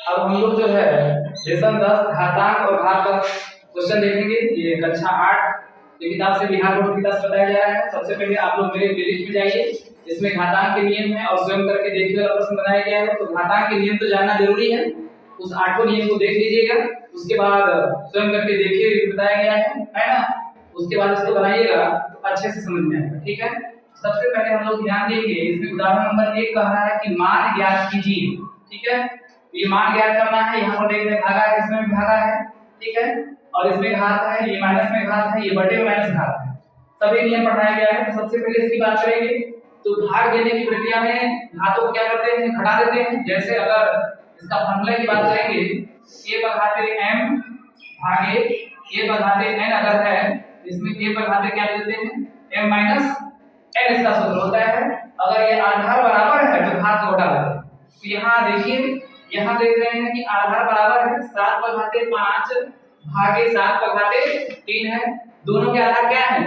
अब हम लोग जो है लेसन 10 घातांक और घात का क्वेश्चन देखेंगे। ये कक्षा 8 की किताब से बिहार बोर्ड की किताब से बताया जा रहा है। सबसे पहले आप लोग मेरे प्लेलिस्ट में जाइए, इसमें घातांक के नियम है और स्वयं करके देखिए वाला प्रश्न बनाया गया है। तो घातांक के नियम तो जानना जरूरी है, उस 8 नियम को देख लीजिएगा, उसके बाद स्वयं करके देखिए बताया गया है ना। उसके बाद इसको बनाइएगा तो अच्छे से समझ में आएगा, ठीक है। सबसे पहले हम लोग ध्यान देंगे, इसमें उदाहरण नंबर 1 कह रहा है कि मान ज्ञात कीजिए, ठीक है। ये मान ज्ञात करना है, यहाँ पर देखते हैं भागा है, इसमें भी भागा है, ठीक है, और इसमें घात है, ये माइनस में घात है, ये बटे में माइनस घात है, सभी नियम पढ़ाया गया है। तो सबसे पहले इसकी बात करेंगे तो भाग देने की प्रक्रिया में घातों को क्या करते हैं, घटा देते हैं। जैसे अगर इसका फॉर्मूला की बात करेंगे, a बघाते m भागे a बघाते n अगर है, इसमें a बघाते क्या देते हैं m माइनस n, इसका सूत्र होता है। अगर ये आधार बराबर है तो घात को घटा देते हैं। तो यहाँ देखिए, यहाँ देख रहे हैं कि आधार बराबर है, 7 बघाते 5 भागे 7 बघाते 3 है, दोनों के आधार क्या है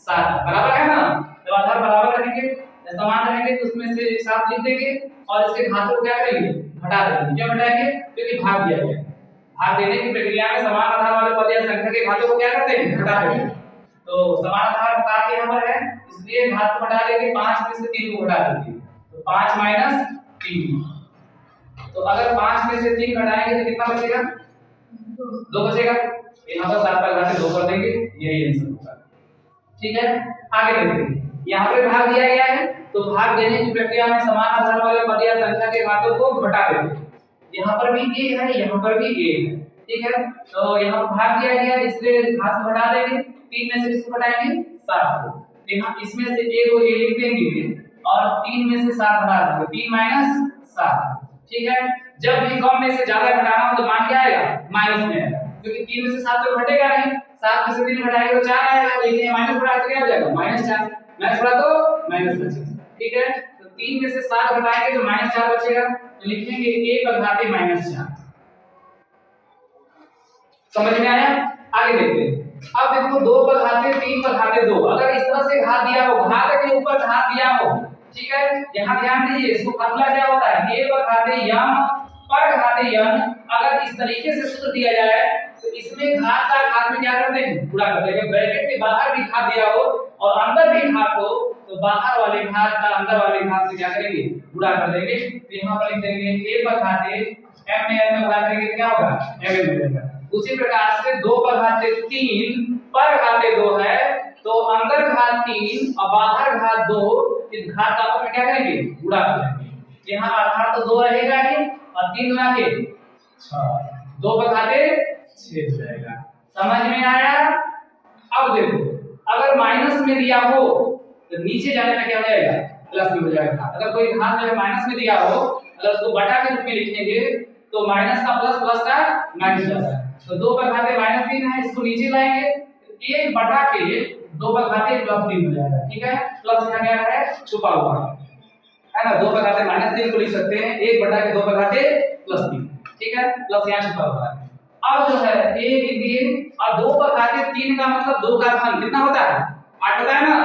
7 बराबर है ना। जब आधार बराबर रहेंगे समान रहेंगे तो उसमें से एक साथ लिख देंगे और इसके घातों को क्या करेंगे घटा देंगे। क्यों घटाएंगे, क्योंकि भाग दिया गया। भाग देने की प्रक्रिया में समान आधार वाले पद या संख्या के घातों को क्या करते हैं घटा देंगे। तो समान आधार 7 यहाँ पर है, इसलिए घात को घटा देंगे, 5 में से 3 को घटा देंगे तो 5 माइनस 3। तो अगर 5 में से 3 घटाएंगे तो कितना बचेगा 2 बचेगा। यहाँ पर 7 का घात 2 कर देंगे, यही आंसर होगा, ठीक है। आगे देखते हैं, यहाँ पे भाग दिया गया है तो भाग देने की प्रक्रिया में समान आधार वाले पद या संख्या के घातों को घटा देंगे। यहाँ पर भी a है, यहाँ पर भी a है, ठीक है। तो यहाँ पर भाग दिया गया है इसलिए घात को घटा देंगे, 3 में से किसको घटाएंगे 7 को। यहाँ इसमें से a को a लिख देंगे और 3 में से 7 घटा देंगे, 3 माइनस 7, ठीक है। जब भी कम में से ज्यादा घटाना हो तो मान क्या आएगा माइनस में आएगा, क्योंकि 3 में से 7 तो घटेगा नहीं, 7 में से 3 घटाएंगे तो 4 आएगा, लेकिन माइनस बढ़ा तो क्या हो जाएगा -4, माइनस बढ़ा तो माइनस बचेगा, ठीक है। तो 3 में से 7 घटाएंगे तो -4 बचेगा, तो लिखेंगे a बघाते -4। समझ में आया। आगे देखते हैं, अब देखो 2 बघाते 3 बघाते 2, अगर इस तरह से घात दिया हो, घात के ऊपर घात दिया हो, ठीक है। यहाँ ध्यान दीजिए, इसको फॉर्मूला क्या होता है a बघाते m पर घाते n। अगर इस तरीके से सूत्र दिया जाए तो इसमें घात का घात में क्या करते हैं गुणा करते हैं। ब्रैकेट के बाहर भी घात दिया हो और अंदर भी घात हो तो बाहर वाले घात का अंदर वाले घात से क्या करेंगे गुणा कर देंगे। तो यहाँ पर लिख देंगे a बघाते m में n में गुणा करेंगे तो क्या होगा m मिलेगा। उसी प्रकार से 2 बघाते 3 पर घाते 2 है तो अंदर घात 3 और बाहर घात 2, इस घात का आपस में क्या करेंगे गुणा कर देंगे। यहाँ आधार तो 2 रहेगा ही और 3 गुना के 6, 2 बघाते 6 हो जाएगा। समझ में आया। अब देखो अगर माइनस में दिया हो तो नीचे जाने में क्या हो जाएगा प्लस में हो जाएगा। अगर कोई घात जो है माइनस में दिया हो, अगर उसको बटा के रूप में लिखेंगे तो माइनस का प्लस, प्लस का माइनस जाता है। तो 2 बघाते -3 है, इसको नीचे लाएंगे तो 1 बटा के 2 बघाते +3 हो जाएगा, ठीक है। प्लस यहाँ क्या है छुपा हुआ है ना, 2 बघाते -3 को लिख सकते हैं 1 बटा के 2 बघाते +3, ठीक है, प्लस यहाँ छुपा हुआ है। अब जो है 1 लिख दिए और 2 बघाते 3 का मतलब 2 का घन कितना होता है 8 होता है ना।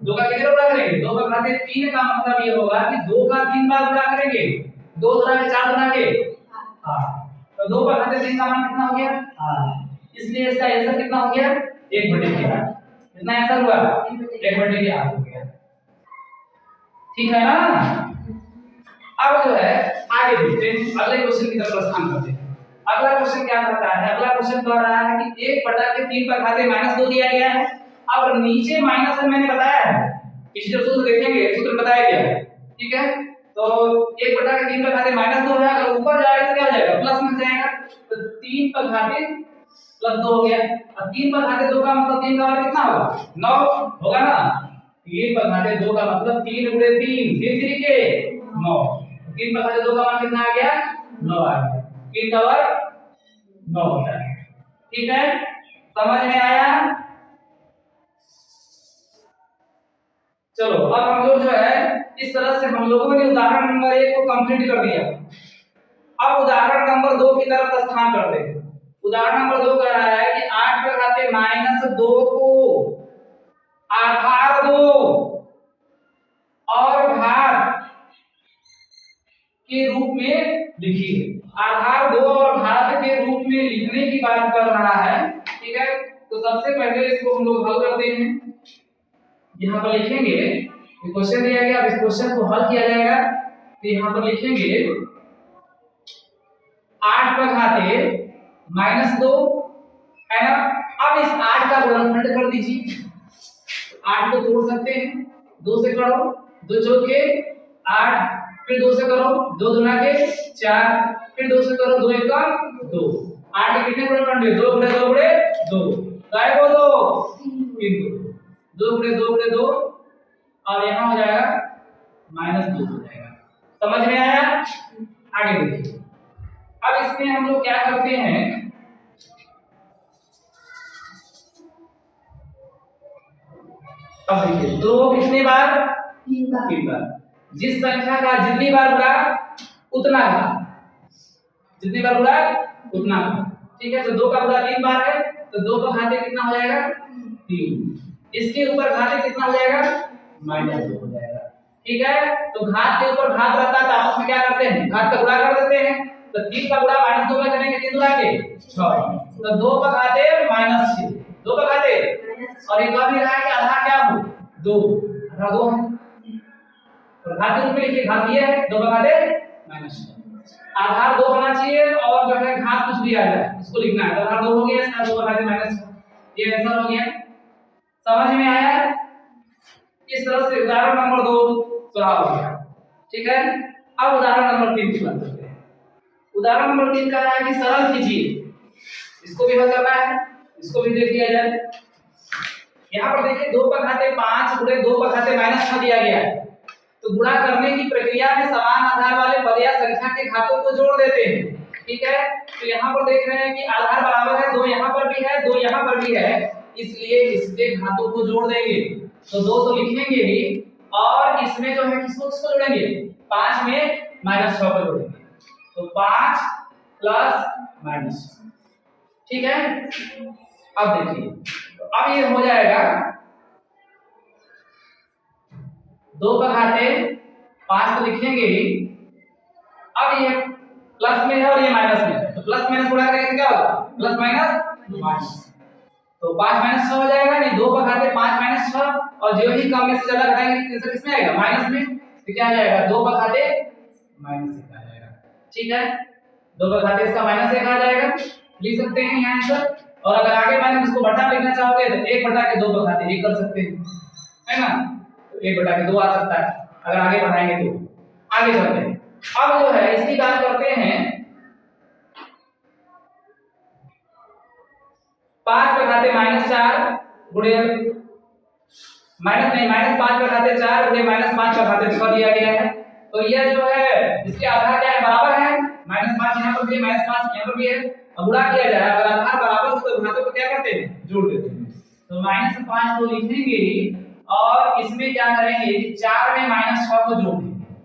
2 का कितने गुणा करेंगे 2 बघाते 3 का मतलब ये होगा कि 2 का 3 बार गुणा करेंगे, 2 गुणा के 4 गुणा के 8, तो 2 बघाते 3 का मान कितना हो गया 8, इसलिए इसका आंसर कितना हो गया 1/8। कितना आंसर हुआ 1/8 हो गया, ठीक है ना। अब जो है आगे देखते हैं, अगले क्वेश्चन की तरफ प्रस्थान करते हैं। अगला क्वेश्चन क्या कहता है, अगला क्वेश्चन कह रहा है कि 1 बटा के 3 बघाते -2 दिया गया है। अब नीचे माइनस है मैंने बताया है, इसी जो सूत्र देखेंगे सूत्र बताया गया है, ठीक है। तो 1 बटा के 3 बघाते -2 है, अगर ऊपर जाएगा तो क्या हो जाएगा प्लस में जाएगा, तो 3 बघाते +2 हो गया। और 3 बघाते 2 का मतलब 3 का मतलब कितना होगा 9 होगा ना। 3 बघाते 2 का मतलब 3 गुणे 3 3 के 9, 3 बघाते 2 का मान कितना आ गया 9 आ गया, 3 का वर्ग 9 होता है, ठीक है। समझ में आया। चलो अब हम लोग जो है इस तरह से हम लोगों ने उदाहरण नंबर 1 को कंप्लीट कर दिया। अब उदाहरण नंबर 2 की तरफ प्रस्थान करते हैं। उदाहरण नंबर 2 कह रहा है कि 8 बघाते -2 को आधार दो और घात के रूप में लिखिए। आधार दो और घात के रूप में लिखने की बात कर रहा है, ठीक है। तो सबसे पहले इसको हम लोग हल करते हैं। यहाँ पर लिखेंगे, ये क्वेश्चन दिया गया, अब इस क्वेश्चन को हल किया जाएगा। तो यहाँ पर लिखेंगे 8 पर घाते -2 है ना। अब इस 8 का गुणनखंड कर दीजिए। 8 को तोड़ सकते हैं, 2 से करो, 2 चौके 8, फिर 2 से करो, 2 दूना के 4, फिर 2 से करो, 2 एकम 2। 8 के कितने गुणनखंड है? 2 गुणे 2 गुणे 2, काय को 2 3 2 गुणे 2 गुणे 2, और यहाँ हो जाएगा -2 हो जाएगा। समझ में आया? आगे देखिए। अब इसमें हम लोग क्या करते हैं, अब देखिए 2 कितने बार? 3 बार। जिस संख्या का जितनी बार बुला उतना घात, जितनी बार बुला उतना घात, ठीक है। तो 2 का बुला 3 बार है, तो 2 का घाते कितना हो जाएगा? 3। इसके ऊपर घाते कितना हो जाएगा? -2 हो जाएगा, ठीक है। तो घात के ऊपर घात रहता है तो आपस में क्या करते हैं? घात का गुणा कर देते हैं। तो 3 का गुणा -2 में करेंगे, 3 दूना के 6, तो 2 का घाते -6, 2 का घाते, और एक और भी रहा है कि आधार क्या हो? 2, आधार 2 है। तो घात के रूप में लिखिए, घात ये है, 2 का घाते -6, आधार 2 होना चाहिए, और जो है घात कुछ भी आ जाए उसको लिखना है। तो आधार 2 हो गया, इसका 2 का घाते -6, ये आंसर हो गया। समझ में आया? इस तरह से उदाहरण नंबर 2 सॉल्व हो गया, ठीक है। अब उदाहरण नंबर 3 की बात करते हैं। उदाहरण नंबर 3 कह रहा है कि सरल कीजिए, इसको भी हल करना है, इसको भी देख लिया जाए। यहाँ पर देखिए 2 पर घाते 5 गुणे 2 पर घाते -6 दिया गया है। तो गुणा करने की प्रक्रिया में समान आधार वाले पद या संख्या के घातों को जोड़ देते हैं, ठीक है। तो यहाँ पर देख रहे हैं कि आधार बराबर है, 2 यहाँ पर भी है, 2 यहाँ पर भी है, इसलिए इसके घातों को जोड़ देंगे। तो 2 तो लिखेंगे ही, और इसमें जो है किसको किसको जोड़ेंगे? 5 में -6 को जोड़ेंगे। तो 5 प्लस -6, ठीक है। अब देखिए, तो अब ये हो जाएगा 2 पर घाते 5 तो लिखेंगे ही। अब ये प्लस में है और ये माइनस में है, तो प्लस माइनस गुणा करेंगे तो क्या होगा? प्लस माइनस, तो 5 -6 हो जाएगा। नहीं, 2 पर घाते 5 -6, और जो ही कम में से ज्यादा घटाएंगे आंसर किसमें आएगा? माइनस में। तो क्या आ जाएगा? 2 पर घाते -1 आ जाएगा, ठीक है। 2 पर घाते इसका -1 आ जाएगा, लिख सकते हैं यहाँ आंसर। और अगर आगे मैंने इसको बटा लिखना चाहोगे तो 1 बटा के 2 पर घाते 1 कर सकते हैं, है ना। तो 1 बटा के 2 आ सकता है अगर आगे बढ़ाएंगे तो। आगे चलते हैं। अब जो है इसकी बात करते हैं, 5 पर घाते -4 गुणे -5 पर घाते 4 गुणे -5 पर घाते 6 दिया गया है। तो यह जो है इसके आधार क्या है? बराबर है। -5 यहाँ पर भी है, -5 यहाँ पर भी है। अब गुणा किया जाए, अगर आधार बराबर हो तो घातों को क्या करते हैं? जोड़ देते हैं। तो -5 तो लिखेंगे, और इसमें क्या करेंगे कि 4 में -6 को जोड़ देंगे।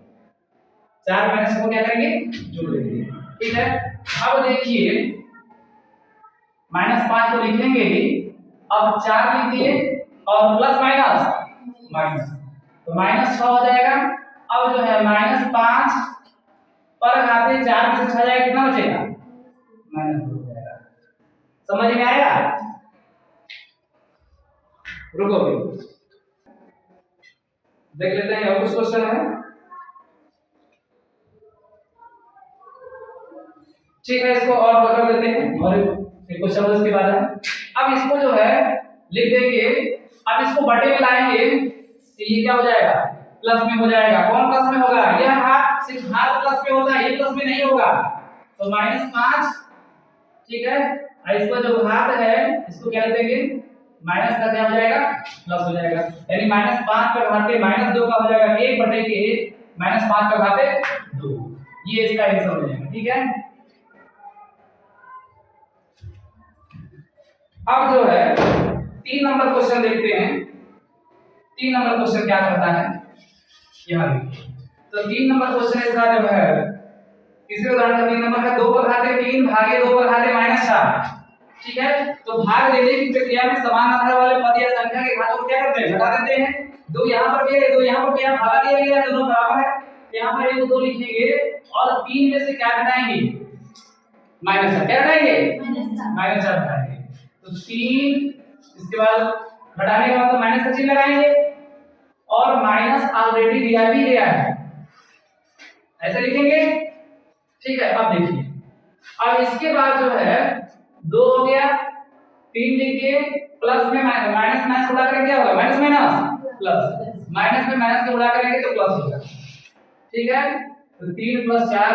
4 में -6 को क्या करेंगे? जोड़ देंगे, ठीक है। अब देखिए -5 तो लिखेंगे ही, अब 4 लिख दिए, और प्लस माइनस, तो -6 हो जाएगा। अब जो है -5 पर घाते 4 में से 6 जाएगा, कितना बचेगा? -2 हो जाएगा। समझ में आया? रुको भी देख लेते हैं, और कुछ क्वेश्चन है, ठीक है। इसको और कर देते हैं, और एक क्वेश्चन उसके बाद है। अब इसको जो है लिख देंगे, अब इसको बटे में लाएंगे तो ये क्या हो जाएगा? प्लस में हो जाएगा। कौन प्लस में होगा? यह हाथ, सिर्फ हाथ प्लस में होता है, ये प्लस में नहीं होगा। तो -5, ठीक है। और इसका जो घात है इसको क्या लिख देंगे? माइनस का क्या हो जाएगा? प्लस हो जाएगा। यानी -5 पर घाते -2 का हो जाएगा 1 बटे के -5 पर घाते 2। ये इसका आंसर हो जाएगा, ठीक है। अब जो है 3 नंबर क्वेश्चन देखते हैं। 3 नंबर क्वेश्चन क्या करता है, यहाँ देखिए। तो 3 नंबर क्वेश्चन इसका जो है, तीसरे उदाहरण का 3 नंबर है, 2 पर घाते 3 भागे 2 पर घाते -4, ठीक है। तो भाग देने की प्रक्रिया में समान आधार वाले पद या संख्या के घातों को क्या करते हैं? घटा देते हैं। 2 यहाँ पर भी है, 2 यहाँ पर भी है, भागा दिया गया है, दोनों बराबर है। यहाँ पर 1 2 लिखेंगे, और 3 में से क्या घटाएंगे? माइनस 4 क्या हटाएंगे, माइनस 4 हटाएंगे। तो 3 इसके बाद घटाने का मतलब माइनस का चिन्ह लगाएंगे और माइनस ऑलरेडी दिया भी गया है, ऐसे लिखेंगे। ठीक है, अब देखिए, अब इसके बाद जो है 2 हो गया, 3 लिख दिए, प्लस में माइनस माइनस उड़ा करेंगे क्या होगा, माइनस माइनस प्लस, माइनस में माइनस के उड़ा करेंगे तो प्लस होगा। ठीक है, तो 3 प्लस 4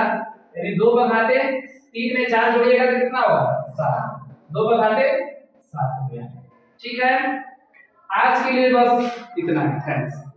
यानी 2 बघाते 3 में 4 जोड़िएगा तो कितना होगा, 7, 2 बघाते 7 हो गया। ठीक है, आज के लिए बस इतना है, थैंक्स।